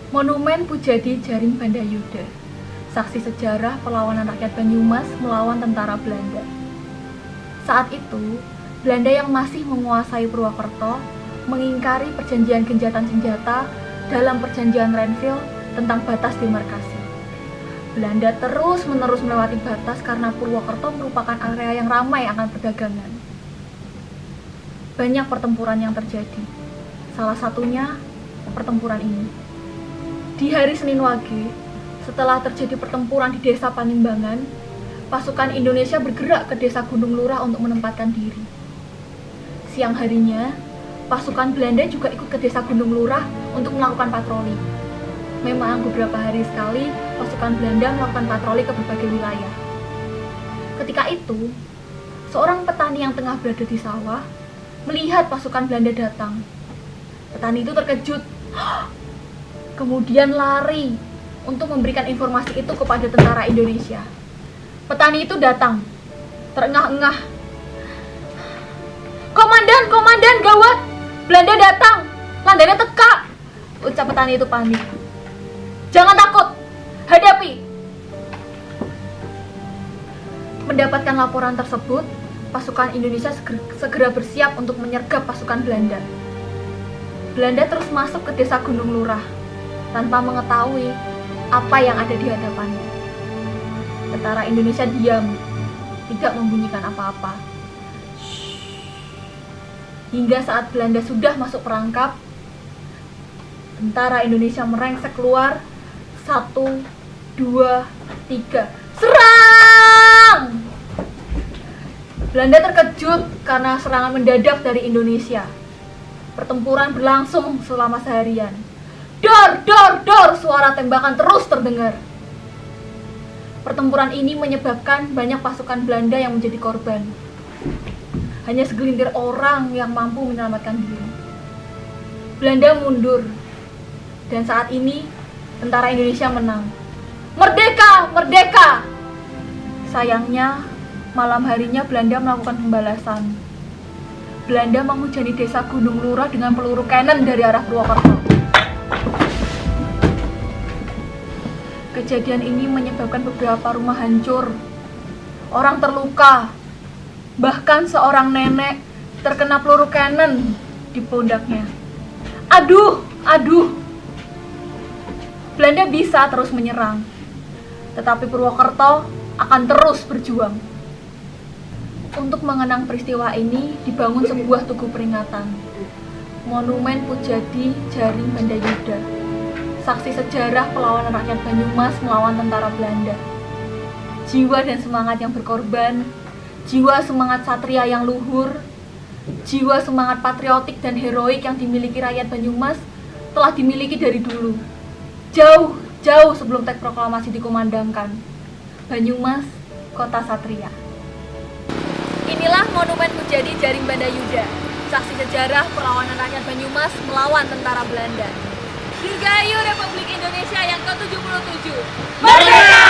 Monumen Pujadi Jaring Bandayuda, saksi sejarah perlawanan rakyat Banyumas melawan tentara Belanda. Saat itu, Belanda yang masih menguasai Purwokerto mengingkari perjanjian gencatan senjata dalam perjanjian Renville tentang batas demarkasi. Belanda terus-menerus melewati batas karena Purwokerto merupakan area yang ramai akan perdagangan. Banyak pertempuran yang terjadi, salah satunya pertempuran ini. Di hari Senin Wage, setelah terjadi pertempuran di desa Panimbangan, pasukan Indonesia bergerak ke desa Gunung Lurah untuk menempatkan diri. Siang harinya, pasukan Belanda juga ikut ke desa Gunung Lurah untuk melakukan patroli. Memang beberapa hari sekali, pasukan Belanda melakukan patroli ke berbagai wilayah. Ketika itu, seorang petani yang tengah berada di sawah melihat pasukan Belanda datang. Petani itu terkejut, kemudian lari untuk memberikan informasi itu kepada tentara Indonesia. Petani itu datang, terengah-engah. Komandan, gawat! Belanda datang, landainya teka! Ucap petani itu panik. Jangan takut, hadapi! Mendapatkan laporan tersebut, pasukan Indonesia segera bersiap untuk menyergap pasukan Belanda. Belanda terus masuk ke desa Gunung Lurah tanpa mengetahui apa yang ada di hadapannya. Tentara Indonesia diam, tidak membunyikan apa-apa. Hingga saat Belanda sudah masuk perangkap, tentara Indonesia merengsek keluar. 1, 2, 3, serang! Belanda terkejut karena serangan mendadak dari Indonesia. Pertempuran berlangsung selama seharian. Dor, dor, dor, suara tembakan terus terdengar. Pertempuran ini menyebabkan banyak pasukan Belanda yang menjadi korban. Hanya segelintir orang yang mampu menyelamatkan diri. Belanda mundur, dan saat ini tentara Indonesia menang. Merdeka, merdeka! Sayangnya, malam harinya Belanda melakukan pembalasan. Belanda menghujani desa Gunung Lurah dengan peluru cannon dari arah Purwokerto. Kejadian ini menyebabkan beberapa rumah hancur, orang terluka, bahkan seorang nenek terkena peluru cannon di pundaknya. Aduh! Belanda bisa terus menyerang, tetapi Purwokerto akan terus berjuang. Untuk mengenang peristiwa ini, dibangun sebuah tugu peringatan, Monumen Pujadi Jaring Bandayuda, saksi sejarah perlawanan rakyat Banyumas melawan tentara Belanda. Jiwa dan semangat yang berkorban, jiwa semangat satria yang luhur, jiwa semangat patriotik dan heroik yang dimiliki rakyat Banyumas telah dimiliki dari dulu. Jauh sebelum teks proklamasi dikumandangkan. Banyumas, kota satria. Inilah Monumen Pujadi Jaring Bandayuda, saksi sejarah perlawanan rakyat Banyumas melawan tentara Belanda. Dirgahayu Republik Indonesia yang ke-77. Merdeka!